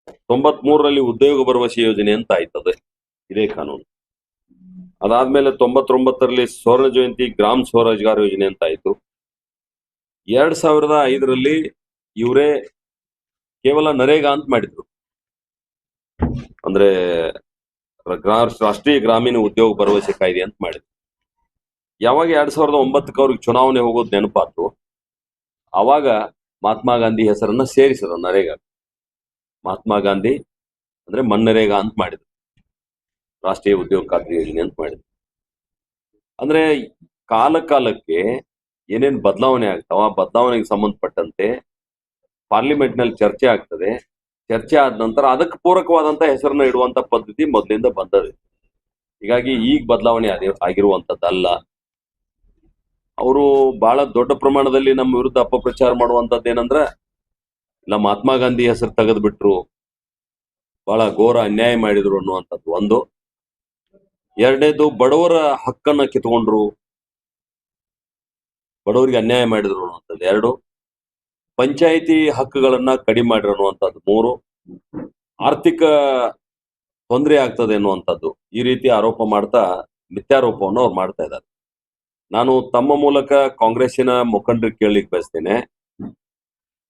93ರಲ್ಲಿ ಉದ್ಯೋಗ ಭರವಸೆ ಯೋಜನೆ ಅಂತ ಆಯ್ತದೆ ಇದೇ ಕಾನೂನು. ಅದಾದ್ಮೇಲೆ 99ರಲ್ಲಿ ಸ್ವರ್ಣ ಜಯಂತಿ ಗ್ರಾಮ ಸ್ವರೋಜ್ಗಾರ್ ಯೋಜನೆ ಅಂತ ಆಯ್ತು. 2005ರಲ್ಲಿ ಇವರೇ ಕೇವಲ ನರೇಗಾ ಅಂತ ಮಾಡಿದ್ರು, ಅಂದ್ರೆ ರಾಷ್ಟ್ರೀಯ ಗ್ರಾಮೀಣ ಉದ್ಯೋಗ ಭರವಸೆ ಕಾಯ್ದೆ ಅಂತ ಮಾಡಿದ್ರು. ಯಾವಾಗ 2009ಕ್ಕೆ ಅವ್ರಿಗೆ ಚುನಾವಣೆ ಹೋಗೋದು ನೆನಪಾತು, ಅವಾಗ ಮಹಾತ್ಮ ಗಾಂಧಿ ಹೆಸರನ್ನ ಸೇರಿಸಿದ್ರು ನರೇಗಾ. ಮಹಾತ್ಮ ಗಾಂಧಿ ಅಂದ್ರೆ ಮನ್ನರೇಗಾ ಅಂತ ಮಾಡಿದ್ರು, ರಾಷ್ಟ್ರೀಯ ಉದ್ಯೋಗ ಖಾತ್ರಿ ಯೋಜನೆ ಅಂತ ಮಾಡಿದ್ರು. ಅಂದ್ರೆ ಕಾಲ ಕಾಲಕ್ಕೆ ಏನೇನ್ ಬದಲಾವಣೆ ಆಗ್ತಾವ, ಬದಲಾವಣೆಗೆ ಸಂಬಂಧಪಟ್ಟಂತೆ ಪಾರ್ಲಿಮೆಂಟ್ ನಲ್ಲಿ ಚರ್ಚೆ ಆಗ್ತದೆ. ಚರ್ಚೆ ಆದ ನಂತರ ಅದಕ್ಕೆ ಪೂರಕವಾದಂತ ಹೆಸರನ್ನ ಇಡುವಂತ ಪದ್ಧತಿ ಮೊದಲಿಂದ ಬಂದದೆ. ಹೀಗಾಗಿ ಈಗ ಬದಲಾವಣೆ ಆಗಿರುವಂತದ್ದಲ್ಲ. ಅವರು ಬಹಳ ದೊಡ್ಡ ಪ್ರಮಾಣದಲ್ಲಿ ನಮ್ಮ ವಿರುದ್ಧ ಅಪಪ್ರಚಾರ ಮಾಡುವಂತದ್ದು ಏನಂದ್ರ, ಇಲ್ಲ ಮಹಾತ್ಮ ಗಾಂಧಿ ಹೆಸರು ತೆಗೆದು ಬಿಟ್ರು, ಬಹಳ ಘೋರ ಅನ್ಯಾಯ ಮಾಡಿದ್ರು ಅನ್ನುವಂಥದ್ದು ಒಂದು. ಎರಡನೇದು, ಬಡವರ ಹಕ್ಕನ್ನ ಕಿತ್ಕೊಂಡ್ರು, ಬಡವರಿಗೆ ಅನ್ಯಾಯ ಮಾಡಿದ್ರು ಅನ್ನುವಂಥದ್ದು ಎರಡು. ಪಂಚಾಯಿತಿ ಹಕ್ಕುಗಳನ್ನ ಕಡಿಮೆ ಮಾಡಿರೋ ಅನ್ನುವಂಥದ್ದು ಮೂರು. ಆರ್ಥಿಕ ತೊಂದರೆ ಆಗ್ತದೆ ಅನ್ನುವಂಥದ್ದು. ಈ ರೀತಿ ಆರೋಪ ಮಾಡ್ತಾ ಮಿಥ್ಯಾರೋಪವನ್ನು ಅವ್ರು ಮಾಡ್ತಾ ಇದ್ದಾರೆ. ನಾನು ತಮ್ಮ ಮೂಲಕ ಕಾಂಗ್ರೆಸ್ಸಿನ ಮುಖಂಡರಿಗೆ ಕೇಳಲಿಕ್ಕೆ ಬಯಸ್ತೇನೆ,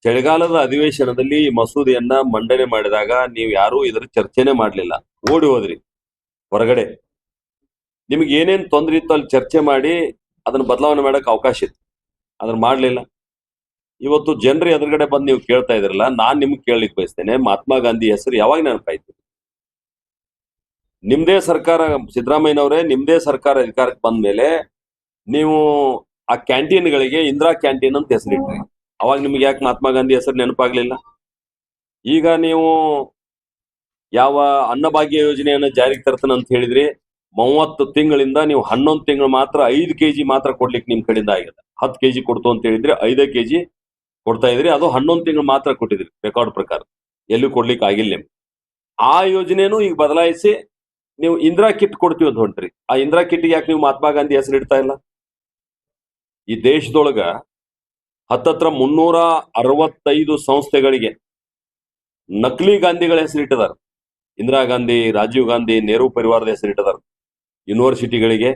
ಚಳಿಗಾಲದ ಅಧಿವೇಶನದಲ್ಲಿ ಈ ಮಸೂದೆಯನ್ನ ಮಂಡನೆ ಮಾಡಿದಾಗ ನೀವು ಯಾರೂ ಇದರ ಚರ್ಚೆನೆ ಮಾಡಲಿಲ್ಲ, ಓಡಿ ಹೋದ್ರಿ ಹೊರಗಡೆ. ನಿಮ್ಗೆ ಏನೇನ್ ತೊಂದರೆ ಇತ್ತು ಅಲ್ಲಿ ಚರ್ಚೆ ಮಾಡಿ ಅದನ್ನ ಬದಲಾವಣೆ ಮಾಡಕ್ ಅವಕಾಶ ಇತ್ತು, ಅದನ್ನ ಮಾಡ್ಲಿಲ್ಲ. ಇವತ್ತು ಜನರು ಎದುರುಗಡೆ ಬಂದು ನೀವು ಕೇಳ್ತಾ ಇದ್ರಲ್ಲ, ನಾನ್ ನಿಮ್ಗೆ ಕೇಳಲಿಕ್ಕೆ ಬಯಸ್ತೇನೆ, ಮಹಾತ್ಮ ಗಾಂಧಿ ಹೆಸರು ಯಾವಾಗ ನೆನಪಾಯ್ತು? ನಿಮ್ದೇ ಸರ್ಕಾರ, ಸಿದ್ದರಾಮಯ್ಯನವರೇ ನಿಮ್ದೇ ಸರ್ಕಾರ ಅಧಿಕಾರಕ್ಕೆ ಬಂದ ಮೇಲೆ ನೀವು ಆ ಕ್ಯಾಂಟೀನ್ಗಳಿಗೆ ಇಂದಿರಾ ಕ್ಯಾಂಟೀನ್ ಅಂತ ಹೆಸರಿಟ್ರಿ. ಅವಾಗ ನಿಮ್ಗೆ ಯಾಕೆ ಮಹಾತ್ಮ ಗಾಂಧಿ ಹೆಸರು ನೆನಪಾಗ್ಲಿಲ್ಲ? ಈಗ ನೀವು ಯಾವ ಅನ್ನಭಾಗ್ಯ ಯೋಜನೆಯನ್ನ ಜಾರಿಗೆ ತರ್ತಾನೆ ಅಂತ ಹೇಳಿದ್ರಿ, 30 ತಿಂಗಳಿಂದ ನೀವು 11 ತಿಂಗಳು ಮಾತ್ರ 5 ಕೆಜಿ ಮಾತ್ರ ಕೊಡ್ಲಿಕ್ಕೆ ನಿಮ್ ಕಡೆಯಿಂದ ಆಗಿದೆ. 10 ಕೆಜಿ ಕೊಡ್ತು ಅಂತ ಹೇಳಿದ್ರೆ 5 ಕೆಜಿ ಕೊಡ್ತಾ ಇದ್ರಿ, ಅದು 11 ತಿಂಗಳು ಮಾತ್ರ ಕೊಟ್ಟಿದ್ರಿ ರೆಕಾರ್ಡ್ ಪ್ರಕಾರ, ಎಲ್ಲೂ ಕೊಡ್ಲಿಕ್ಕೆ ಆಗಿಲ್ಲ ನಿಮ್ಗೆ. ಆ ಯೋಜನೆನೂ ಈಗ ಬದಲಾಯಿಸಿ ನೀವು ಇಂದಿರಾ ಕಿಟ್ ಕೊಡ್ತೀವಿ ಅಂತ ಹೊಂಟ್ರಿ. ಆ ಇಂದಿರಾ ಕಿಟ್ಗೆ ಯಾಕೆ ನೀವು ಮಹಾತ್ಮ ಗಾಂಧಿ ಹೆಸರು ಇಡ್ತಾ ಇಲ್ಲ? ಈ ದೇಶದೊಳಗ ಹತ್ತತ್ರ 365 ಸಂಸ್ಥೆಗಳಿಗೆ ನಕಲಿ ಗಾಂಧಿಗಳ ಹೆಸರಿಟ್ಟಿದಾರ. ಇಂದಿರಾ ಗಾಂಧಿ, ರಾಜೀವ್ ಗಾಂಧಿ, ನೆಹರು ಪರಿವಾರದ ಹೆಸರಿಟ್ಟಿದಾರ. ಯೂನಿವರ್ಸಿಟಿಗಳಿಗೆ,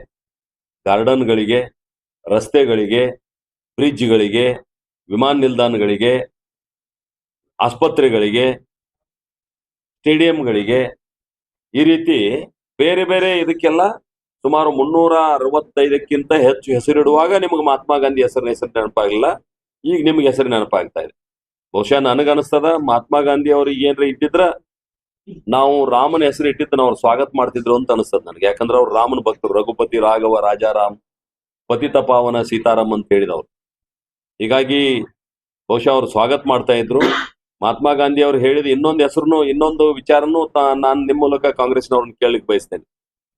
ಗಾರ್ಡನ್ಗಳಿಗೆ, ರಸ್ತೆಗಳಿಗೆ, ಬ್ರಿಡ್ಜ್ಗಳಿಗೆ, ವಿಮಾನ ನಿಲ್ದಾಣಗಳಿಗೆ, ಆಸ್ಪತ್ರೆಗಳಿಗೆ, ಸ್ಟೇಡಿಯಂಗಳಿಗೆ, ಈ ರೀತಿ ಬೇರೆ ಬೇರೆ ಇದಕ್ಕೆಲ್ಲ ಸುಮಾರು 365ಕ್ಕಿಂತ ಹೆಚ್ಚು ಹೆಸರಿಡುವಾಗ ನಿಮಗೆ ಮಹಾತ್ಮ ಗಾಂಧಿ ಹೆಸರು ನೆನಪಾಗಲಿಲ್ಲ. ಈಗ ನಿಮ್ಗೆ ಹೆಸರು ನೆನಪಾಗ್ತಾ ಇದೆ. ಬಹುಶಃ ನನಗನ್ನಿಸ್ತದ ಮಹಾತ್ಮ ಗಾಂಧಿ ಅವ್ರಿಗೆ ಏನ್ರ ಇಟ್ಟಿದ್ರ ನಾವು ರಾಮನ ಹೆಸರು ಇಟ್ಟಿದ್ದನ್ನ ಅವ್ರು ಸ್ವಾಗತ ಮಾಡ್ತಿದ್ರು ಅಂತ ಅನಿಸ್ತದ ನನಗೆ. ಯಾಕಂದ್ರೆ ಅವ್ರು ರಾಮನ ಭಕ್ತರು, ರಘುಪತಿ ರಾಘವ ರಾಜಾರಾಮ್ ಪತಿತ ಪಾವನ ಸೀತಾರಾಮ್ ಅಂತ ಹೇಳಿದವ್ರು. ಹೀಗಾಗಿ ಬಹುಶಃ ಅವ್ರು ಸ್ವಾಗತ ಮಾಡ್ತಾ ಇದ್ರು. ಮಹಾತ್ಮ ಗಾಂಧಿ ಅವ್ರು ಹೇಳಿದ ಇನ್ನೊಂದು ವಿಚಾರನು ನಾನು ನಿಮ್ಮ ಮೂಲಕ ಕಾಂಗ್ರೆಸ್ನವ್ರನ್ನ ಕೇಳಲಿಕ್ಕೆ ಬಯಸ್ತೇನೆ.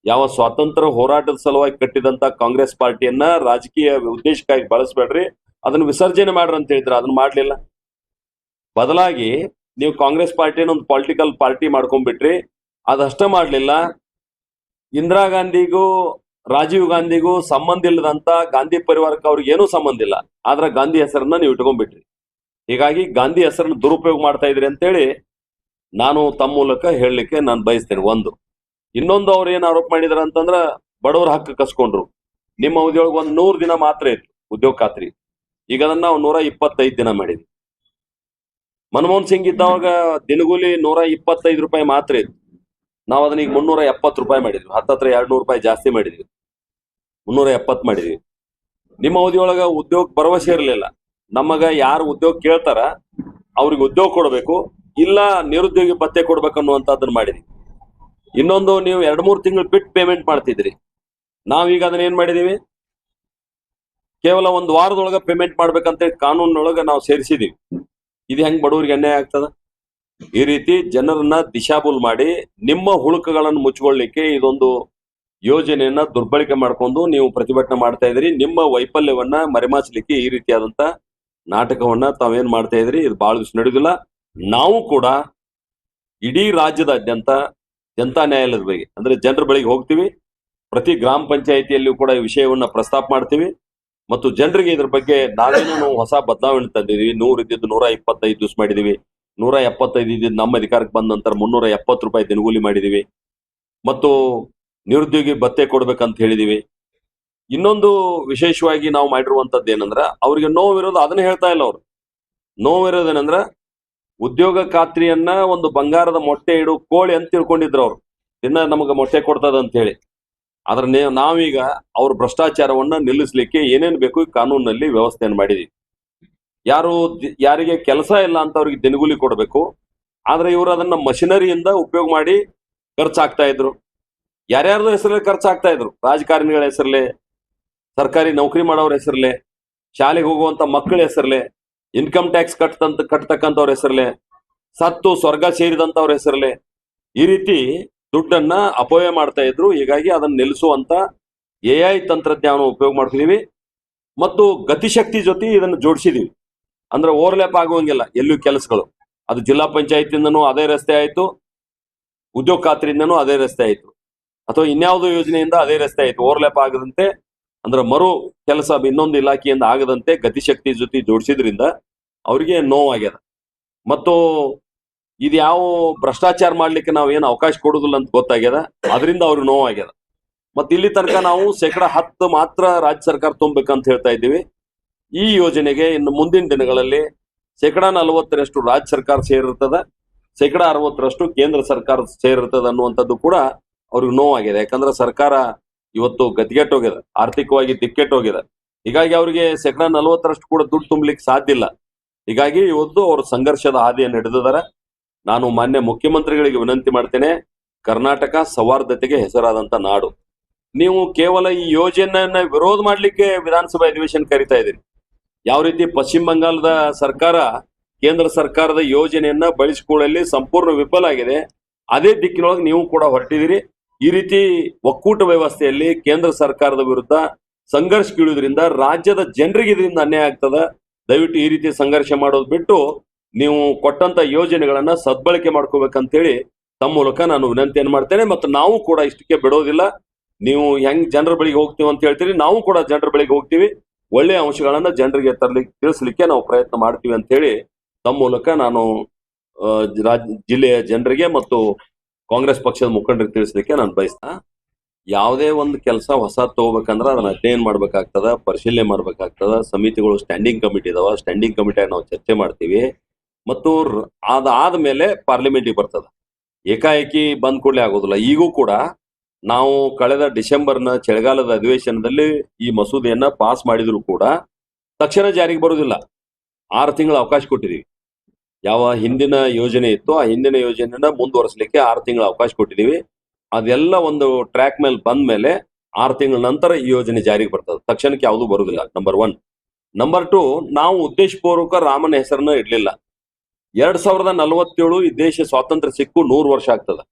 ಯಾವ ಸ್ವಾತಂತ್ರ್ಯ ಹೋರಾಟದ ಸಲುವಾಗಿ ಕಟ್ಟಿದಂತ ಕಾಂಗ್ರೆಸ್ ಪಾರ್ಟಿಯನ್ನ ರಾಜಕೀಯ ಉದ್ದೇಶಕ್ಕಾಗಿ ಬಳಸಬೇಡ್ರಿ, ಅದನ್ನ ವಿಸರ್ಜನೆ ಮಾಡ್ರಿ ಅಂತ ಹೇಳಿದ್ರೆ ಅದನ್ನ ಮಾಡ್ಲಿಲ್ಲ. ಬದಲಾಗಿ ನೀವು ಕಾಂಗ್ರೆಸ್ ಪಾರ್ಟಿಯನ್ನು ಒಂದು ಪೊಲಿಟಿಕಲ್ ಪಾರ್ಟಿ ಮಾಡ್ಕೊಂಡ್ಬಿಟ್ರಿ. ಅದಷ್ಟ ಮಾಡ್ಲಿಲ್ಲ. ಇಂದಿರಾ ಗಾಂಧಿಗೂ ರಾಜೀವ್ ಗಾಂಧಿಗೂ ಸಂಬಂಧ ಇಲ್ಲದಂತ ಗಾಂಧಿ ಪರಿವಾರಕ್ಕೆ ಅವ್ರಿಗೆ ಏನೂ ಸಂಬಂಧ ಇಲ್ಲ, ಆದ್ರೆ ಗಾಂಧಿ ಹೆಸರನ್ನ ನೀವು ಇಟ್ಕೊಂಡ್ಬಿಟ್ರಿ. ಹೀಗಾಗಿ ಗಾಂಧಿ ಹೆಸರನ್ನ ದುರುಪಯೋಗ ಮಾಡ್ತಾ ಇದ್ರಿ ಅಂತೇಳಿ ನಾನು ತಮ್ಮ ಮೂಲಕ ಹೇಳಲಿಕ್ಕೆ ನಾನು ಬಯಸ್ತೇನೆ. ಇನ್ನೊಂದು ಅವ್ರು ಏನ್ ಆರೋಪ ಮಾಡಿದಾರ ಅಂತಂದ್ರ ಬಡವರ ಹಕ್ಕು ಕಸ್ಕೊಂಡ್ರು. ನಿಮ್ಮ ಅವಧಿಯೊಳಗೆ 100 ದಿನ ಮಾತ್ರ ಇತ್ತು ಉದ್ಯೋಗ ಖಾತ್ರಿ, ಈಗ ಅದನ್ನ ನಾವು 125 ದಿನ ಮಾಡಿದ್ವಿ. ಮನಮೋಹನ್ ಸಿಂಗ್ ಇದ್ದವಾಗ ದಿನಗೂಲಿ 125 ರೂಪಾಯಿ ಮಾತ್ರ ಇತ್ತು, ನಾವು ಅದನ್ನ ಈಗ 370 ರೂಪಾಯಿ ಮಾಡಿದ್ವಿ. ಹತ್ತತ್ರ 200 ರೂಪಾಯಿ ಜಾಸ್ತಿ ಮಾಡಿದ್ವಿ, 370 ಮಾಡಿದ್ವಿ. ನಿಮ್ಮ ಅವಧಿಯೊಳಗ ಉದ್ಯೋಗ ಭರವಸೆ ಇರಲಿಲ್ಲ. ನಮಗ ಯಾರು ಉದ್ಯೋಗ ಕೇಳ್ತಾರ ಅವ್ರಿಗೆ ಉದ್ಯೋಗ ಕೊಡಬೇಕು, ಇಲ್ಲ ನಿರುದ್ಯೋಗಿ ಭತ್ಯೆ ಕೊಡ್ಬೇಕನ್ನುವಂತದನ್ನ ಮಾಡಿದ್ವಿ. ಇನ್ನೊಂದು, ನೀವು 2-3 ತಿಂಗಳು ಬಿಟ್ಟು ಪೇಮೆಂಟ್ ಮಾಡ್ತಿದ್ರಿ. ನಾವೀಗ ಅದನ್ನ ಏನ್ ಮಾಡಿದೀವಿ, ಕೇವಲ 1 ವಾರದೊಳಗ ಪೇಮೆಂಟ್ ಮಾಡ್ಬೇಕಂತ ಕಾನೂನೊಳಗ ನಾವು ಸೇರಿಸಿದೀವಿ. ಇದು ಹೆಂಗ್ ಬಡವರಿಗೆ ಅನ್ಯಾಯ ಆಗ್ತದ? ಈ ರೀತಿ ಜನರನ್ನ ದಿಶಾಬುಲ್ ಮಾಡಿ ನಿಮ್ಮ ಹುಳುಕುಗಳನ್ನು ಮುಚ್ಚಿಕೊಳ್ಳಿಕ್ಕೆ ಇದೊಂದು ಯೋಜನೆಯನ್ನ ದುರ್ಬಳಕೆ ಮಾಡ್ಕೊಂಡು ನೀವು ಪ್ರತಿಭಟನೆ ಮಾಡ್ತಾ ಇದ್ರಿ. ನಿಮ್ಮ ವೈಫಲ್ಯವನ್ನ ಮರೆಮಾಚಲಿಕ್ಕೆ ಈ ರೀತಿಯಾದಂತ ನಾಟಕವನ್ನ ತಾವೇನ್ ಮಾಡ್ತಾ ಇದ್ರಿ, ಇದು ಬಹಳ ದಿವಸ ನಡೆದಿಲ್ಲ. ನಾವು ಕೂಡ ಇಡೀ ರಾಜ್ಯದಾದ್ಯಂತ ಜನತಾ ನ್ಯಾಯಾಲಯದ ಬಗ್ಗೆ ಅಂದ್ರೆ ಜನರ ಬಳಿಗೆ ಹೋಗ್ತೀವಿ. ಪ್ರತಿ ಗ್ರಾಮ ಪಂಚಾಯಿತಿಯಲ್ಲಿಯೂ ಕೂಡ ಈ ವಿಷಯವನ್ನ ಪ್ರಸ್ತಾಪ ಮಾಡ್ತೀವಿ ಮತ್ತು ಜನರಿಗೆ ಇದ್ರ ಬಗ್ಗೆ ನಾವೇನು ಹೊಸ ಬದಲಾವಣೆ ತಂದಿದೀವಿ. 100 ಇದ್ದಿದ್ದು 125 ದಿವಸ ಮಾಡಿದೀವಿ, 175 ಇದ್ದಿದ್ದು ನಮ್ಮ ಅಧಿಕಾರಕ್ಕೆ ಬಂದ ನಂತರ 370 ರೂಪಾಯಿ ದಿನಗೂಲಿ ಮಾಡಿದೀವಿ. ಮತ್ತು ನಿರುದ್ಯೋಗಿ ಭತ್ಯೆ ಕೊಡ್ಬೇಕಂತ ಹೇಳಿದೀವಿ. ಇನ್ನೊಂದು ವಿಶೇಷವಾಗಿ ನಾವು ಮಾಡಿರುವಂತದ್ದು ಏನಂದ್ರ, ಅವ್ರಿಗೆ ನೋವಿರೋದು ಅದನ್ನ ಹೇಳ್ತಾ ಇಲ್ಲ. ಅವ್ರು ನೋವಿರೋದೇನಂದ್ರ, ಉದ್ಯೋಗ ಖಾತ್ರಿಯನ್ನ ಒಂದು ಬಂಗಾರದ ಮೊಟ್ಟೆ ಇಡು ಕೋಳಿ ಅಂತ ತಿಳ್ಕೊಂಡಿದ್ರು. ಅವ್ರು ದಿನ ನಮಗೆ ಮೊಟ್ಟೆ ಕೊಡ್ತದ ಅಂತ ಹೇಳಿ. ಆದ್ರೆ ನಾವೀಗ ಅವ್ರ ಭ್ರಷ್ಟಾಚಾರವನ್ನ ನಿಲ್ಲಿಸ್ಲಿಕ್ಕೆ ಏನೇನ್ ಬೇಕು ಈ ಕಾನೂನಲ್ಲಿ ವ್ಯವಸ್ಥೆಯನ್ನು ಮಾಡಿದೀವಿ. ಯಾರಿಗೆ ಕೆಲಸ ಇಲ್ಲ ಅಂತ ಅವ್ರಿಗೆ ದಿನಗೂಲಿ ಕೊಡಬೇಕು. ಆದ್ರೆ ಇವರು ಅದನ್ನ ಮಷಿನರಿಯಿಂದ ಉಪಯೋಗ ಮಾಡಿ ಖರ್ಚಾಗ್ತಾ ಇದ್ರು. ಯಾರ್ಯಾರ್ದು ಹೆಸರಲ್ಲೇ ಖರ್ಚಾಗ್ತಾ ಇದ್ರು. ರಾಜಕಾರಣಿಗಳ ಹೆಸರಲ್ಲೇ, ಸರ್ಕಾರಿ ನೌಕರಿ ಮಾಡೋರ ಹೆಸರಲ್ಲೇ, ಶಾಲೆಗೆ ಹೋಗುವಂತ ಮಕ್ಕಳ ಹೆಸರಲ್ಲೇ, ಇನ್ಕಮ್ ಟ್ಯಾಕ್ಸ್ ಕಟ್ತಕ್ಕಂಥವ್ರ ಹೆಸರಲ್ಲೇ, ಸತ್ತು ಸ್ವರ್ಗ ಸೇರಿದಂತವ್ರ ಹೆಸರಲ್ಲೇ ಈ ರೀತಿ ದುಡ್ಡನ್ನ ಅಪವ್ಯಯ ಮಾಡ್ತಾ ಇದ್ರು. ಹೀಗಾಗಿ ಅದನ್ನ ನಿಲ್ಲಿಸುವಂತ AI ತಂತ್ರಜ್ಞಾನ ಉಪಯೋಗ ಮಾಡ್ತಿದೀವಿ. ಮತ್ತು ಗತಿಶಕ್ತಿ ಜೊತೆ ಇದನ್ನು ಜೋಡಿಸಿದೀವಿ. ಅಂದ್ರೆ ಓವರ್ಲ್ಯಾಪ್ ಆಗುವಂಗಿಲ್ಲ ಎಲ್ಲೂ ಕೆಲಸಗಳು. ಅದು ಜಿಲ್ಲಾ ಪಂಚಾಯತಿಂದನೂ ಅದೇ ರಸ್ತೆ ಆಯ್ತು, ಉದ್ಯೋಗ ಖಾತ್ರಿಯಿಂದನೂ ಅದೇ ರಸ್ತೆ ಆಯ್ತು, ಅಥವಾ ಇನ್ಯಾವುದೋ ಯೋಜನೆಯಿಂದ ಅದೇ ರಸ್ತೆ ಆಯ್ತು. ಓವರ್ಲ್ಯಾಪ್ ಆಗದಂತೆ, ಅಂದ್ರೆ ಮರು ಕೆಲಸ ಇನ್ನೊಂದು ಇಲಾಖೆಯಿಂದ ಆಗದಂತೆ ಗತಿಶಕ್ತಿ ಜೊತೆ ಜೋಡಿಸಿದ್ರಿಂದ ಅವರಿಗೆ ನೋವಾಗ್ಯದ. ಮತ್ತು ಇದು ಯಾವ ಭ್ರಷ್ಟಾಚಾರ ಮಾಡ್ಲಿಕ್ಕೆ ನಾವೇನು ಅವಕಾಶ ಕೊಡುದಿಲ್ಲ ಅಂತ ಗೊತ್ತಾಗ್ಯದ. ಅದರಿಂದ ಅವ್ರಿಗೆ ನೋವಾಗ್ಯದ. ಮತ್ತೆ ಇಲ್ಲಿ ತನಕ ನಾವು 10% ಮಾತ್ರ ರಾಜ್ಯ ಸರ್ಕಾರ ತುಂಬಬೇಕಂತ ಹೇಳ್ತಾ ಇದ್ದೀವಿ. ಈ ಯೋಜನೆಗೆ ಇನ್ನು ಮುಂದಿನ ದಿನಗಳಲ್ಲಿ 40% ರಾಜ್ಯ ಸರ್ಕಾರ ಸೇರಿರ್ತದ, 60% ಕೇಂದ್ರ ಸರ್ಕಾರ ಸೇರಿರ್ತದ ಅನ್ನುವಂಥದ್ದು ಕೂಡ ಅವ್ರಿಗೆ ನೋವಾಗಿದೆ. ಯಾಕಂದ್ರೆ ಸರ್ಕಾರ ಇವತ್ತು ಗತಿಗೆಟ್ಟೋಗಿದೆ, ಆರ್ಥಿಕವಾಗಿ ದಿಕ್ಕೆಟ್ಟೋಗಿದೆ. ಹೀಗಾಗಿ ಅವರಿಗೆ 40% ಕೂಡ ದುಡ್ಡು ತುಂಬಲಿಕ್ಕೆ ಸಾಧ್ಯ ಇಲ್ಲ. ಹೀಗಾಗಿ ಇವತ್ತು ಅವರು ಸಂಘರ್ಷದ ಹಾದಿಯನ್ನು ಹಿಡಿದಿದ್ದಾರೆ. ನಾನು ಮಾನ್ಯ ಮುಖ್ಯಮಂತ್ರಿಗಳಿಗೆ ವಿನಂತಿ ಮಾಡ್ತೇನೆ, ಕರ್ನಾಟಕ ಸೌಹಾರ್ದತೆಗೆ ಹೆಸರಾದಂತ ನಾಡು. ನೀವು ಕೇವಲ ಈ ಯೋಜನೆಯನ್ನ ವಿರೋಧ ಮಾಡ್ಲಿಕ್ಕೆ ವಿಧಾನಸಭಾ ಅಧಿವೇಶನ ಕರಿತಾ ಇದ್ದೀರಿ. ಯಾವ ರೀತಿ ಪಶ್ಚಿಮ ಬಂಗಾಳದ ಸರ್ಕಾರ ಕೇಂದ್ರ ಸರ್ಕಾರದ ಯೋಜನೆಯನ್ನ ಬಳಸಿಕೊಳ್ಳಲು ಸಂಪೂರ್ಣ ವಿಫಲ ಆಗಿದೆ, ಅದೇ ದಿಕ್ಕಿನೊಳಗೆ ನೀವು ಕೂಡ ಹೊರಟಿದ್ದೀರಿ. ಈ ರೀತಿ ಒಕ್ಕೂಟ ವ್ಯವಸ್ಥೆಯಲ್ಲಿ ಕೇಂದ್ರ ಸರ್ಕಾರದ ವಿರುದ್ಧ ಸಂಘರ್ಷಕ್ಕಿಳಿಯೋದ್ರಿಂದ ರಾಜ್ಯದ ಜನರಿಗೆ ಇದರಿಂದ ಅನ್ಯಾಯ ಆಗ್ತದ. ದಯವಿಟ್ಟು ಈ ರೀತಿ ಸಂಘರ್ಷ ಮಾಡೋದು ಬಿಟ್ಟು ನೀವು ಕೊಟ್ಟಂತ ಯೋಜನೆಗಳನ್ನ ಸದ್ಬಳಕೆ ಮಾಡ್ಕೋಬೇಕಂತ ಹೇಳಿ ತಮ್ಮ ಮೂಲಕ ನಾನು ವಿನಂತಿಯನ್ನು ಮಾಡ್ತೇನೆ. ಮತ್ತು ನಾವು ಕೂಡ ಇಷ್ಟಕ್ಕೆ ಬಿಡೋದಿಲ್ಲ. ನೀವು ಹೆಂಗ್ ಜನರ ಬಳಿಗೆ ಹೋಗ್ತೀವಿ ಅಂತ ಹೇಳ್ತೀರಿ, ನಾವು ಕೂಡ ಜನರ ಬಳಿಗೆ ಹೋಗ್ತೀವಿ. ಒಳ್ಳೆಯ ಅಂಶಗಳನ್ನ ಜನರಿಗೆ ತಿಳಿಸ್ಲಿಕ್ಕೆ ನಾವು ಪ್ರಯತ್ನ ಮಾಡ್ತೀವಿ ಅಂತ ಹೇಳಿ ತಮ್ಮ ಮೂಲಕ ನಾನು ಜಿಲ್ಲೆಯ ಜನರಿಗೆ ಮತ್ತು ಕಾಂಗ್ರೆಸ್ ಪಕ್ಷದ ಮುಖಂಡರಿಗೆ ತಿಳಿಸ್ಲಿಕ್ಕೆ ನಾನು ಬಯಸ್ತಾ. ಯಾವುದೇ ಒಂದು ಕೆಲಸ ಹೊಸ ತಗೋಬೇಕಂದ್ರೆ ಅದನ್ನ ಅಧ್ಯಯನ ಮಾಡ್ಬೇಕಾಗ್ತದ, ಪರಿಶೀಲನೆ ಮಾಡ್ಬೇಕಾಗ್ತದ. ಸಮಿತಿಗಳು, ಸ್ಟ್ಯಾಂಡಿಂಗ್ ಕಮಿಟಿ ಇದಾವ. ಸ್ಟ್ಯಾಂಡಿಂಗ್ ಕಮಿಟಿಯಾಗಿ ನಾವು ಚರ್ಚೆ ಮಾಡ್ತೀವಿ. ಮತ್ತು ಅದಾದ್ಮೇಲೆ ಪಾರ್ಲಿಮೆಂಟಿಗೆ ಬರ್ತದ. ಏಕಾಏಕಿ ಬಂದ್ ಕೂಡಲೇ ಆಗೋದಿಲ್ಲ. ಈಗೂ ಕೂಡ ನಾವು ಕಳೆದ ಡಿಸೆಂಬರ್ನ ಚಳಿಗಾಲದ ಅಧಿವೇಶನದಲ್ಲಿ ಈ ಮಸೂದೆಯನ್ನ ಪಾಸ್ ಮಾಡಿದ್ರು ಕೂಡ ತಕ್ಷಣ ಜಾರಿಗೆ ಬರುವುದಿಲ್ಲ. 6 ತಿಂಗಳ ಅವಕಾಶ ಕೊಟ್ಟಿದೀವಿ. ಯಾವ ಹಿಂದಿನ ಯೋಜನೆ ಇತ್ತು ಆ ಹಿಂದಿನ ಯೋಜನೆಯನ್ನ ಮುಂದುವರಿಸಲಿಕ್ಕೆ 6 ತಿಂಗಳ ಅವಕಾಶ ಕೊಟ್ಟಿದೀವಿ. ಅದೆಲ್ಲ ಒಂದು ಟ್ರ್ಯಾಕ್ ಮೇಲೆ ಬಂದ ಮೇಲೆ 6 ತಿಂಗಳ ನಂತರ ಈ ಯೋಜನೆ ಜಾರಿಗೆ ಬರ್ತದೆ. ತಕ್ಷಣಕ್ಕೆ ಯಾವುದು ಬರುವುದಿಲ್ಲ. ನಂಬರ್ 1. ನಂಬರ್ 2, ನಾವು ಉದ್ದೇಶಪೂರ್ವಕ ರಾಮನ ಹೆಸರನ್ನ ಇಡ್ಲಿಲ್ಲ. 2047 ಈ ದೇಶ ಸ್ವಾತಂತ್ರ್ಯ ಸಿಕ್ಕು 100 ವರ್ಷ ಆಗ್ತದೆ.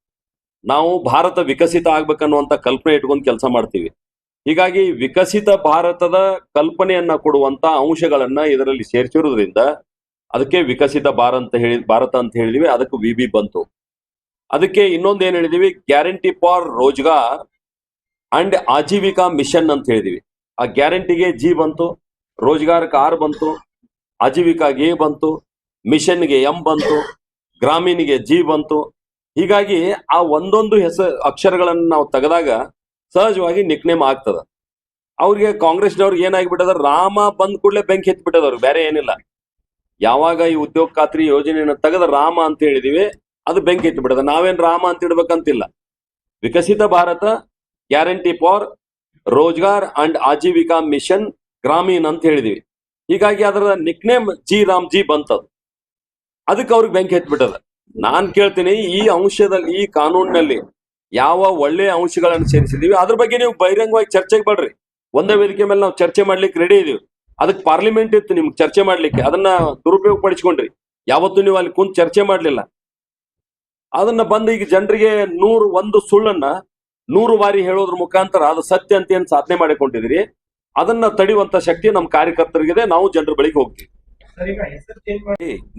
ನಾವು ಭಾರತ ವಿಕಸಿತ ಆಗ್ಬೇಕನ್ನುವಂತ ಕಲ್ಪನೆ ಇಟ್ಕೊಂಡು ಕೆಲಸ ಮಾಡ್ತೀವಿ. ಹೀಗಾಗಿ ವಿಕಸಿತ ಭಾರತದ ಕಲ್ಪನೆಯನ್ನ ಕೊಡುವಂತ ಅಂಶಗಳನ್ನ ಇದರಲ್ಲಿ ಸೇರಿಸಿರೋದ್ರಿಂದ ಅದಕ್ಕೆ ವಿಕಸಿತ ಭಾರತ ಅಂತ ಹೇಳಿದ್ವಿ. ಅದಕ್ಕೆ ವಿಬಿ ಬಂತು. ಅದಕ್ಕೆ ಇನ್ನೊಂದು ಏನ್ ಹೇಳಿದೀವಿ, guarantee for Rozgar and Ajeevika mission ಅಂತ ಹೇಳಿದೀವಿ. ಆ ಗ್ಯಾರಂಟಿಗೆ ಜಿ ಬಂತು, ರೋಜ್ಗಾರ್ಗೆ ಆರ್ ಬಂತು, ಆಜೀವಿಕಾಗೆ ಎ ಬಂತು, ಮಿಷನ್ಗೆ ಎಂ ಬಂತು, ಗ್ರಾಮೀಣಿಗೆ ಜಿ ಬಂತು. ಹೀಗಾಗಿ ಆ ಒಂದೊಂದು ಅಕ್ಷರಗಳನ್ನು ನಾವು ತೆಗೆದಾಗ ಸಹಜವಾಗಿ ನಿಕ್ನೇಮ್ ಆಗ್ತದ. ಅವ್ರಿಗೆ ಕಾಂಗ್ರೆಸ್ನವ್ರಿಗೆ ಏನಾಗಿಬಿಟ್ಟದ, ರಾಮ ಬಂದ್ ಕೂಡಲೇ ಬೆಂಕಿ ಎತ್ಬಿಟ್ಟದವ್ರಿಗೆ, ಬೇರೆ ಏನಿಲ್ಲ. ಯಾವಾಗ ಈ ಉದ್ಯೋಗ ಖಾತ್ರಿ ಯೋಜನೆಯನ್ನ ತೆಗೆದ ರಾಮ ಅಂತ ಹೇಳಿದೀವಿ, ಅದು ಬೆಂಕಿ ಎತ್ಬಿಟ್ಟದ. ನಾವೇನ್ ರಾಮ ಅಂತ ಇಡ್ಬೇಕಂತಿಲ್ಲ. Viksit Bharat, guarantee for Rozgar and Ajeevika mission Gramin ಅಂತ ಹೇಳಿದೀವಿ. ಹೀಗಾಗಿ ಅದರ ನಿಕ್ನೇಮ್ ಜಿ ರಾಮ್ ಜಿ ಬಂತದ. ಅದಕ್ಕೆ ಅವ್ರಿಗೆ ಬೆಂಕಿ ಎತ್ಬಿಟ್ಟದ. ನಾನ್ ಕೇಳ್ತೀನಿ, ಈ ಅಂಶದಲ್ಲಿ, ಈ ಕಾನೂನಿನಲ್ಲಿ ಯಾವ ಒಳ್ಳೆಯ ಅಂಶಗಳನ್ನು ಸೇರಿಸಿದೀವಿ ಅದ್ರ ಬಗ್ಗೆ ನೀವು ಬಹಿರಂಗವಾಗಿ ಚರ್ಚೆಗೆ ಬರ್ರಿ. ಒಂದೇ ವೇದಿಕೆ ಮೇಲೆ ನಾವು ಚರ್ಚೆ ಮಾಡ್ಲಿಕ್ಕೆ ರೆಡಿ ಇದೀವಿ. ಅದಕ್ಕೆ ಪಾರ್ಲಿಮೆಂಟ್ ಇತ್ತು ನಿಮ್ಗೆ ಚರ್ಚೆ ಮಾಡ್ಲಿಕ್ಕೆ, ಅದನ್ನ ದುರುಪಯೋಗ ಪಡಿಸ್ಕೊಂಡ್ರಿ. ಯಾವತ್ತೂ ನೀವು ಅಲ್ಲಿ ಕುಂತ್ ಚರ್ಚೆ ಮಾಡ್ಲಿಲ್ಲ. ಅದನ್ನ ಬಂದು ಈಗ ಜನರಿಗೆ 101 ಸುಳ್ಳನ್ನ 100 ಬಾರಿ ಹೇಳೋದ್ರ ಮುಖಾಂತರ ಅದು ಸತ್ಯ ಅಂತ ಏನ್ ಸಾಧನೆ ಮಾಡಿಕೊಂಡಿದ್ರಿ, ಅದನ್ನ ತಡೆಯುವಂತ ಶಕ್ತಿ ನಮ್ಮ ಕಾರ್ಯಕರ್ತರಿಗಿದೆ. ನಾವು ಜನರ ಬಳಿಗೆ ಹೋಗ್ತೀವಿ.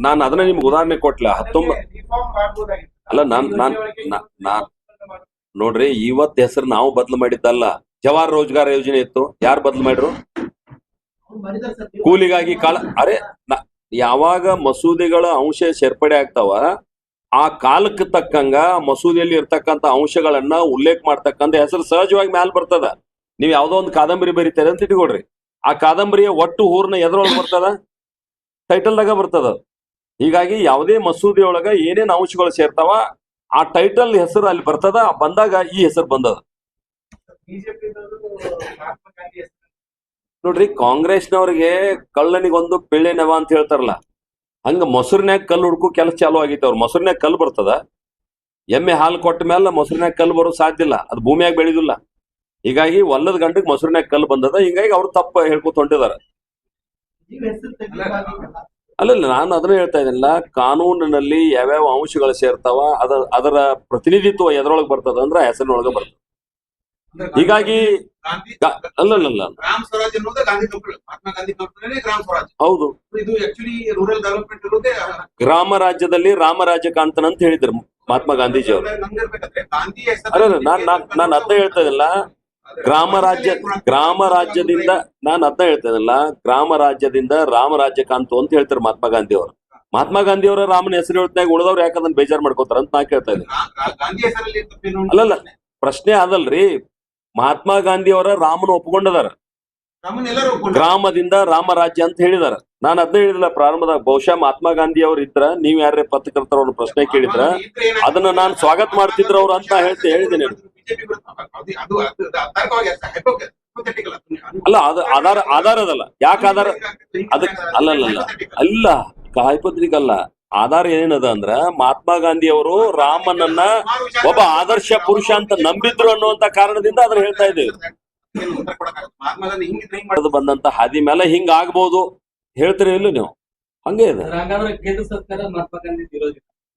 ನಾನು ಅದನ್ನ ನಿಮ್ಗೆ ಉದಾಹರಣೆ ಕೊಟ್ಲ. 19 ಅಲ್ಲ, ನಾನ್ ನೋಡ್ರಿ, ಇವತ್ತು ಹೆಸರು ನಾವು ಬದಲು ಮಾಡಿದ್ದಲ್ಲ. ಜವಾಹರ್ ರೋಜ್ಗಾರ್ ಯೋಜನೆ ಇತ್ತು, ಯಾರು ಬದಲು ಮಾಡ್ರು? ಕೂಲಿಗಾಗಿ ಯಾವಾಗ ಮಸೂದೆಗಳ ಅಂಶ ಸೇರ್ಪಡೆ ಆಗ್ತಾವ ಆ ಕಾಲಕ್ಕೆ ತಕ್ಕಂಗ ಮಸೂದೆಯಲ್ಲಿ ಇರ್ತಕ್ಕಂಥ ಅಂಶಗಳನ್ನ ಉಲ್ಲೇಖ ಮಾಡ್ತಕ್ಕಂಥ ಹೆಸರು ಸಹಜವಾಗಿ ಮ್ಯಾಲ್ ಬರ್ತದ. ನೀವ್ ಯಾವ್ದೋ ಒಂದು ಕಾದಂಬರಿ ಬರೀತಾರೆ ಅಂತ ಇಟ್ಕೊಡ್ರಿ, ಆ ಕಾದಂಬರಿಯ ಒಟ್ಟು ಹೂರ್ನ ಎದ್ರೊಳಗೆ ಬರ್ತದ, ಟೈಟಲ್ದಾಗ ಬರ್ತದ. ಹೀಗಾಗಿ ಯಾವುದೇ ಮಸೂದೆಯೊಳಗ ಏನೇನ್ ಅಂಶಗಳು ಸೇರ್ತಾವ ಆ ಟೈಟಲ್ ಹೆಸರು ಅಲ್ಲಿ ಬರ್ತದ, ಬಂದಾಗ ಈ ಹೆಸರು ಬಂದದ. ನೋಡ್ರಿ, ಕಾಂಗ್ರೆಸ್ನವ್ರಿಗೆ ಕಳ್ಳನಿಗೊಂದು ಪಿಳ್ಳೆನವ ಅಂತ ಹೇಳ್ತಾರಲ್ಲ, ಹಂಗ ಮೊಸರಿನ್ಯಾಗ ಕಲ್ಲು ಹುಡ್ಕು ಕೆಲಸ ಚಾಲು ಆಗೈತೆ. ಅವ್ರ ಮೊಸರಿನ್ಯಾಗ ಕಲ್ಲು ಬರ್ತದ, ಎಮ್ಮೆ ಹಾಲು ಕೊಟ್ಟ ಮೇಲೆ ಮೊಸರಿನ್ಯಾಗ ಕಲ್ಲು ಬರೋ ಸಾಧ್ಯ ಇಲ್ಲ, ಅದು ಭೂಮಿಯಾಗ ಬೆಳೆದಿಲ್ಲ. ಹೀಗಾಗಿ ಒಲ್ಲದ ಗಂಟಕ್ಕೆ ಮೊಸರಿನ್ಯಾಗ ಕಲ್ಲು ಬಂದದ. ಹಿಂಗಾಗಿ ಅವ್ರು ತಪ್ಪ ಹೇಳ್ಕೊತ ಹೊಂಟಿದಾರ. ಅಲ್ಲಲ್ಲ, ನಾನು ಅದನ್ನ ಹೇಳ್ತಾ ಇದ್ದೀನಿಲ್ಲ, ಕಾನೂನಿನಲ್ಲಿ ಯಾವ್ಯಾವ ಅಂಶಗಳು ಸೇರ್ತಾವ ಅದರ ಪ್ರತಿನಿಧಿತ್ವ ಎದ್ರೊಳಗೆ ಬರ್ತದ ಅಂದ್ರೆ ಹೆಸರಿನೊಳಗೆ ಬರ್ತದೆ. ಹೀಗಾಗಿ ಅಲ್ಲಲ್ಲ, ಗ್ರಾಮ ಸ್ವರಾಜ್ ಅನ್ನೋದೇ ಗಾಂಧಿ ಕಲ್ಪನೆ, ಮಹಾತ್ಮ ಗಾಂಧಿ ಕಲ್ಪನೆ ಗ್ರಾಮ ಸ್ವರಾಜ್. ಹೌದು, ಇದು ಆಕ್ಚುಲಿ ರೂರಲ್ ಡೆವಲಪ್ಮೆಂಟ್ ಇರೋದೇ ಗ್ರಾಮ ರಾಜ್ಯದಲ್ಲಿ ರಾಮರಾಜ್ಯ ಕಾಂತನ ಅಂತ ಹೇಳಿದ್ರು ಮಹಾತ್ಮ ಗಾಂಧೀಜಿ ಅವರು. ಗಾಂಧಿ ಅಲ್ಲ, ನಾನು ಅರ್ಥ ಹೇಳ್ತಾ ಇದಿಲ್ಲ, ಗ್ರಾಮ ರಾಜ್ಯದಿಂದ ನಾನು ಅರ್ಥ ಹೇಳ್ತಾ ಇದಿಲ್ಲ, ಗ್ರಾಮ ರಾಜ್ಯದಿಂದ ರಾಮರಾಜ್ಯ ಕಾಂತು ಅಂತ ಹೇಳ್ತಾರೆ ಮಹಾತ್ಮ ಗಾಂಧಿ ಅವರು. ಮಹಾತ್ಮ ಗಾಂಧಿ ಅವರ ರಾಮನ ಹೆಸರು ಹೇಳ್ತಾಗ ಉಳಿದವ್ರು ಯಾಕಂದ್ರೆ ಬೇಜಾರ್ ಮಾಡ್ಕೋತಾರ ಅಂತ ನಾ ಕೇಳ್ತಾ ಇದ್ದೀನಿ. ಗಾಂಧಿ ಹೆಸರಲ್ಲಿ ಅಲ್ಲಲ್ಲ, ಪ್ರಶ್ನೆ ಅದಲ್ರಿ, ಮಹಾತ್ಮ ಗಾಂಧಿ ಅವರ ರಾಮನ ಒಪ್ಕೊಂಡದಾರ, ಗ್ರಾಮದಿಂದ ರಾಮರಾಜ್ಯ ಅಂತ ಹೇಳಿದಾರ. ನಾನು ಅದನ್ನ ಹೇಳಿದಿಲ್ಲ ಪ್ರಾರಂಭದಾಗ. ಬಹುಶಃ ಮಹಾತ್ಮ ಗಾಂಧಿ ಅವ್ರು ಇದ್ರ, ನೀವ್ ಯಾರೇ ಪತ್ರಕರ್ತರವ್ರ ಪ್ರಶ್ನೆ ಕೇಳಿದ್ರ ಅದನ್ನ ನಾನು ಸ್ವಾಗತ ಮಾಡ್ತಿದ್ರ ಅವ್ರು ಅಂತ ಹೇಳಿದ್ದೇನೆ. ಅಲ್ಲ, ಅದು ಆಧಾರ ಅದಲ್ಲ. ಯಾಕೆ ಆಧಾರ? ಅದಕ್ಕೆ ಅಲ್ಲ ಕಾಯ್ಪತ್ರಿಕ ಅಲ್ಲ, ಆಧಾರ ಏನದ ಅಂದ್ರ ಮಹಾತ್ಮ ಗಾಂಧಿ ಅವರು ರಾಮನನ್ನ ಒಬ್ಬ ಆದರ್ಶ ಪುರುಷ ಅಂತ ನಂಬಿದ್ರು ಅನ್ನುವಂತ ಕಾರಣದಿಂದ ಅದನ್ನ ಹೇಳ್ತಾ ಇದ್ದೇವೆ. ಬಂದಂತ ಹಾದಿ ಮೇಲೆ ಹಿಂಗ ಆಗ್ಬಹುದು ಹೇಳ್ತೀರಿ ಇಲ್ಲ ನೀವು? ಹಂಗೆ ಇದೆ.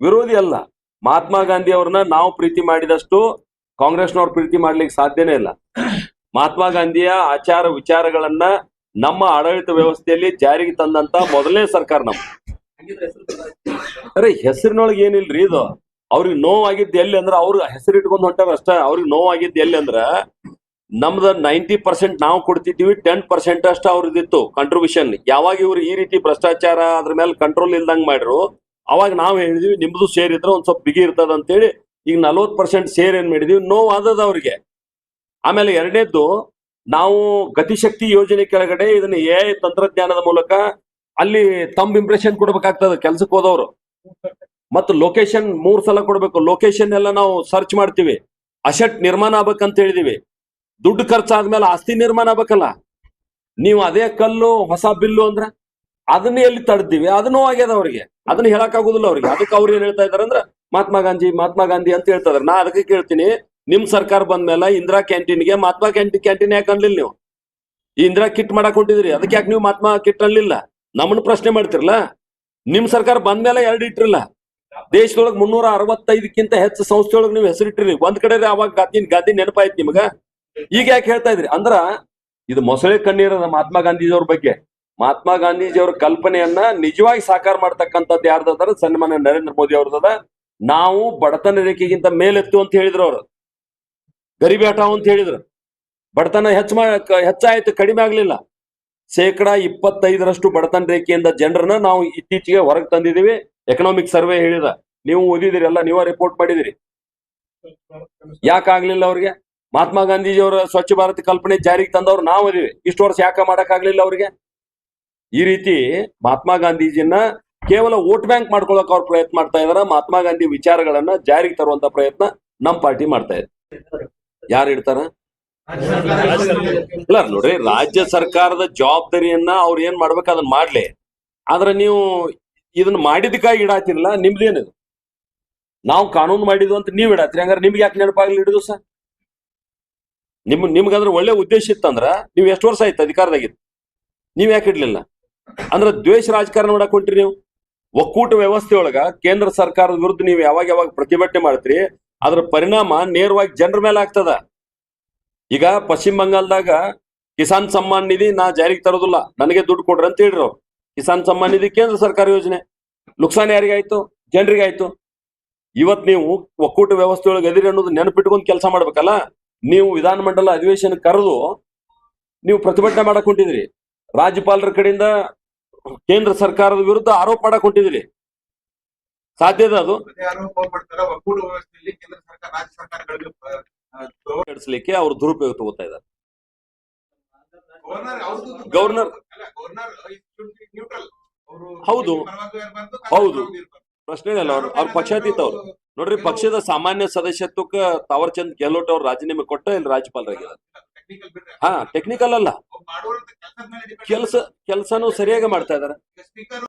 ವಿರೋಧಿ ಅಲ್ಲ. ಮಹಾತ್ಮ ಗಾಂಧಿ ಅವ್ರನ್ನ ನಾವು ಪ್ರೀತಿ ಮಾಡಿದಷ್ಟು ಕಾಂಗ್ರೆಸ್ನವ್ರ ಪ್ರೀತಿ ಮಾಡ್ಲಿಕ್ಕೆ ಸಾಧ್ಯನೇ ಇಲ್ಲ. ಮಹಾತ್ಮ ಗಾಂಧಿಯ ಆಚಾರ ವಿಚಾರಗಳನ್ನ ನಮ್ಮ ಆಡಳಿತ ವ್ಯವಸ್ಥೆಯಲ್ಲಿ ಜಾರಿಗೆ ತಂದಂತ ಮೊದಲನೇ ಸರ್ಕಾರ ನಮ್ಮ. ಅರೆ, ಹೆಸರಿನೊಳಗೆ ಏನಿಲ್ರಿ ಇದು. ಅವ್ರಿಗೆ ನೋವಾಗಿದ್ದು ಎಲ್ಲಿ ಅಂದ್ರ ಅವ್ರ ಹೆಸರು ಇಟ್ಕೊಂಡ್ ಹೊಂಟಾರ ಅಷ್ಟ. ಅವ್ರಿಗೆ ನೋವಾಗಿದ್ದು ಎಲ್ಲಿ ಅಂದ್ರ ನಮ್ದ 90% ನಾವು ಕೊಡ್ತಿದ್ದೀವಿ, 10% ಅಷ್ಟ ಅವ್ರದಿತ್ತು ಕಾಂಟ್ರಿಬ್ಯೂಷನ್. ಯಾವಾಗ ಇವ್ರು ಈ ರೀತಿ ಭ್ರಷ್ಟಾಚಾರ ಅದ್ರ ಮೇಲೆ ಕಂಟ್ರೋಲ್ ಇಲ್ದಂಗ್ ಮಾಡ್ರು, ಅವಾಗ ನಾವ್ ಹೇಳಿದ್ವಿ ನಿಮ್ದು ಶೇರ್ ಇದ್ರೆ ಒಂದ್ ಸ್ವಲ್ಪ ಬಿಗಿ ಇರ್ತದ ಅಂತೇಳಿ. ಈಗ 40% ಶೇರ್ ಏನ್ ಮಾಡಿದೀವಿ, ನೋವು ಆದದ ಅವ್ರಿಗೆ. ಆಮೇಲೆ ಎರಡನೇದ್ದು, ನಾವು ಗತಿಶಕ್ತಿ ಯೋಜನೆ ಕೆಳಗಡೆ ಇದನ್ನ AI ತಂತ್ರಜ್ಞಾನದ ಮೂಲಕ ಅಲ್ಲಿ ತಮ್ಮ ಇಂಪ್ರೆಷನ್ ಕೊಡ್ಬೇಕಾಗ್ತದೆ ಕೆಲ್ಸಕ್ಕೆ ಹೋದವ್ರು. ಮತ್ತು ಲೊಕೇಶನ್ 3 ಸಲ ಕೊಡ್ಬೇಕು. ಲೊಕೇಶನ್ ಎಲ್ಲ ನಾವು ಸರ್ಚ್ ಮಾಡ್ತೀವಿ. ಅಸೆಟ್ ನಿರ್ಮಾಣ ಆಗ್ಬೇಕಂತ ಹೇಳಿದೀವಿ. ದುಡ್ಡು ಖರ್ಚಾದ್ಮೇಲೆ ಆಸ್ತಿ ನಿರ್ಮಾಣ ಆಗ್ಬೇಕಲ್ಲ. ನೀವು ಅದೇ ಕಲ್ಲು ಹೊಸ ಬಿಲ್ಲು ಅಂದ್ರ ಅದನ್ನ ಎಲ್ಲಿ ತಡೆದಿವಿ, ಅದನ್ನೂ ಆಗ್ಯದ ಅವ್ರಿಗೆ. ಅದನ್ನ ಹೇಳಕ್ ಆಗುದಿಲ್ಲ ಅವ್ರಿಗೆ. ಅದಕ್ಕೆ ಅವ್ರು ಏನ್ ಹೇಳ್ತಾ ಇದಾರೆ ಅಂದ್ರೆ ಮಹಾತ್ಮ ಗಾಂಧಿ ಅಂತ ಹೇಳ್ತಾ ಇದಾರೆ. ನಾ ಅದಕ್ಕೆ ಕೇಳ್ತೀನಿ, ನಿಮ್ ಸರ್ಕಾರ ಬಂದ್ಮೇಲೆ ಇಂದಿರಾ ಕ್ಯಾಂಟೀನ್ಗೆ ಮಹಾತ್ಮ ಕ್ಯಾಂಟೀನ್ ಯಾಕೆ ಅನ್ಲಿಲ್ಲ ನೀವು? ಈ ಇಂದಿರಾ ಕಿಟ್ ಮಾಡಕ್ ಹೊಂಟಿದ್ರಿ, ಅದಕ್ಕೆ ಯಾಕೆ ನೀವು ಮಹಾತ್ಮ ಕಿಟ್ ಅನ್ಲಿಲ್ಲ? ನಮ್ಮನ್ನ ಪ್ರಶ್ನೆ ಮಾಡ್ತಿರಲ್ಲ. ನಿಮ್ ಸರ್ಕಾರ ಬಂದ್ಮೇಲೆ 2 ಇಟ್ಟಿರಲ್ಲ. ದೇಶದೊಳಗೆ 365ಕ್ಕಿಂತ ಹೆಚ್ಚು ಸಂಸ್ಥೆಯೊಳಗೆ ನೀವು ಹೆಸರಿಟ್ಟಿರಿ. ಒಂದ್ ಕಡೆ ಅವಾಗ ಗಾದಿ ನೆನಪಾಯ್ತು ನಿಮಗ. ಈಗ ಯಾಕೆ ಹೇಳ್ತಾ ಇದ್ರಿ ಅಂದ್ರ ಇದು ಮೊಸಳೆ ಕಣ್ಣೀರದ ಮಹಾತ್ಮ ಗಾಂಧೀಜಿಯವ್ರ ಬಗ್ಗೆ. ಮಹಾತ್ಮ ಗಾಂಧೀಜಿಯವರ ಕಲ್ಪನೆಯನ್ನ ನಿಜವಾಗಿ ಸಾಕಾರ ಮಾಡ್ತಕ್ಕಂಥದ್ದು ಯಾರ್ದಾರ? ಸನ್ಮಾನ್ಯ ನರೇಂದ್ರ ಮೋದಿ ಅವ್ರದದ. ನಾವು ಬಡತನ ರೇಖೆಗಿಂತ ಮೇಲೆತ್ತು ಅಂತ ಹೇಳಿದ್ರು ಅವರು. ಗರೀಬಿ ಹಠಾವ್ ಅಂತ ಹೇಳಿದ್ರು. ಬಡತನ ಹೆಚ್ಚಾಯ್ತು, ಕಡಿಮೆ ಆಗ್ಲಿಲ್ಲ. 25% ಬಡತನ ರೇಖೆಯಿಂದ ಜನರನ್ನ ನಾವು ಇತ್ತೀಚೆಗೆ ಹೊರಗೆ ತಂದಿದೀವಿ. ಎಕನಾಮಿಕ್ ಸರ್ವೆ ಹೇಳಿದ, ನೀವು ಓದಿದಿರಿ ಎಲ್ಲ, ನೀವ ರಿಪೋರ್ಟ್ ಮಾಡಿದಿರಿ. ಯಾಕಾಗ್ಲಿಲ್ಲ ಅವ್ರಿಗೆ? ಮಹಾತ್ಮ ಗಾಂಧೀಜಿಯವರ ಸ್ವಚ್ಛ ಭಾರತ್ ಕಲ್ಪನೆ ಜಾರಿಗೆ ತಂದವ್ರು ನಾವು ಅದೀವಿ. ಇಷ್ಟು ವರ್ಷ ಯಾಕೆ ಮಾಡಕ್ ಆಗ್ಲಿಲ್ಲ ಅವ್ರಿಗೆ? ಈ ರೀತಿ ಮಹಾತ್ಮ ಗಾಂಧೀಜಿನ ಕೇವಲ ವೋಟ್ ಬ್ಯಾಂಕ್ ಮಾಡ್ಕೊಳಕ್ ಅವ್ರು ಪ್ರಯತ್ನ ಮಾಡ್ತಾ ಇದಾರ. ಮಹಾತ್ಮ ಗಾಂಧಿ ವಿಚಾರಗಳನ್ನ ಜಾರಿಗೆ ತರುವಂತ ಪ್ರಯತ್ನ ನಮ್ ಪಾರ್ಟಿ ಮಾಡ್ತಾ ಇದೆ. ಯಾರು ಇಡ್ತಾರ? ಇಲ್ಲ ನೋಡ್ರಿ, ರಾಜ್ಯ ಸರ್ಕಾರದ ಜವಾಬ್ದಾರಿಯನ್ನ ಅವ್ರು ಏನ್ ಮಾಡ್ಬೇಕು ಅದನ್ನ ಮಾಡ್ಲಿ. ಆದ್ರೆ ನೀವು ಇದನ್ನ ಮಾಡಿದಕ್ಕಾಗಿ ಇಡಾತಿರಲ್ಲ, ನಿಮ್ದೇನಿದು? ನಾವು ಕಾನೂನು ಮಾಡಿದ್ವು ಅಂತ ನೀವ್ ಇಡಾತ್ರಿ. ಹಂಗಾರೆ ನಿಮ್ಗೆ ಯಾಕೆ ನೆನಪಾಗ್ಲಿ ಇಡುದು ಸರ್? ನಿಮ್ಗಂದ್ರೆ ಒಳ್ಳೆ ಉದ್ದೇಶ ಇತ್ತಂದ್ರ ನೀವ್ ಎಷ್ಟು ವರ್ಷ ಆಯ್ತು ಅಧಿಕಾರದಾಗಿತ್ತು? ನೀವ್ ಯಾಕೆ ಇಡ್ಲಿಲ್ಲ? ಅಂದ್ರೆ ದ್ವೇಷ ರಾಜಕಾರಣ ಮಾಡಕ್ ಹೊಂಟ್ರಿ ನೀವು. ಒಕ್ಕೂಟ ವ್ಯವಸ್ಥೆ ಒಳಗ ಕೇಂದ್ರ ಸರ್ಕಾರದ ವಿರುದ್ಧ ನೀವು ಯಾವಾಗ ಪ್ರತಿಭಟನೆ ಮಾಡ್ತೀರಿ, ಅದ್ರ ಪರಿಣಾಮ ನೇರವಾಗಿ ಜನರ ಮೇಲೆ ಆಗ್ತದ. ಈಗ ಪಶ್ಚಿಮ ಬಂಗಾಳದಾಗ ಕಿಸಾನ್ ಸಮ್ಮಾನ್ ನಿಧಿ ನಾ ಜಾರಿಗೆ ತರೋದಿಲ್ಲ, ನನಗೆ ದುಡ್ಡು ಕೊಡ್ರಿ ಅಂತ ಹೇಳಿದ್ರು. ಕಿಸಾನ್ ಸಮ್ಮಾನ್ ನಿಧಿ ಕೇಂದ್ರ ಸರ್ಕಾರ ಯೋಜನೆ. ನುಕ್ಸಾನ್ ಯಾರಿಗಾಯ್ತು? ಜನರಿಗಾಯ್ತು. ಇವತ್ ನೀವು ಒಕ್ಕೂಟ ವ್ಯವಸ್ಥೆ ಒಳಗೆ ಅದಿರಿ ಅನ್ನೋದು ನೆನಪಿಟ್ಕೊಂಡು ಕೆಲಸ ಮಾಡ್ಬೇಕಲ್ಲ. ನೀವು ವಿಧಾನಮಂಡಲ ಅಧಿವೇಶನ ಕರೆದು ನೀವು ಪ್ರತಿಭಟನೆ ಮಾಡಕ್ ಹೊಂಟಿದ್ರಿ. ರಾಜ್ಯಪಾಲರ ಕಡೆಯಿಂದ ಕೇಂದ್ರ ಸರ್ಕಾರದ ವಿರುದ್ಧ ಆರೋಪ ಮಾಡಕ್ ಹೊಂಟಿದ್ರಿ. ಸಾಧ್ಯದ ಅದು ಅದೇ ಆರೋಪ ಮಾಡ್ತಾರೆ ಒಕ್ಕೂಟ ವ್ಯವಸ್ಥೆಯಲ್ಲಿ ಕೇಂದ್ರ ಸರ್ಕಾರ ರಾಜ್ಯ ಸರ್ಕಾರಗಳಿಗೆ ನಡೆಸಲಿಕ್ಕೆ ಅವ್ರು ದುರುಪಯೋಗ ತಗೋತಾ ಇದ್ದಾರೆ. ಗವರ್ನರ್ ನ್ಯೂಟ್ರಲ್ ಹೌದು. ಹೌದು. ಪ್ರಶ್ನೆ ಇಲ್ಲ. ಅವ್ರ ಪಕ್ಷಾತೀತ ಅವ್ರು ನೋಡ್ರಿ, ಪಕ್ಷದ ಸಾಮಾನ್ಯ ಸದಸ್ಯತ್ವಕ್ಕೆ ತಾವರ್ ಚಂದ್ ಗೆಹ್ಲೋಟ್ ಅವ್ರು ರಾಜೀನಾಮೆ ಕೊಟ್ಟ ಇಲ್ಲಿ ರಾಜ್ಯಪಾಲರಾಗಿದ್ದಾರೆ. ಹಾ, ಟೆಕ್ನಿಕಲ್ ಅಲ್ಲ, ಕೆಲಸನೂ ಸರಿಯಾಗಿ ಮಾಡ್ತಾ ಇದಾರೆ. ಸ್ಪೀಕರ್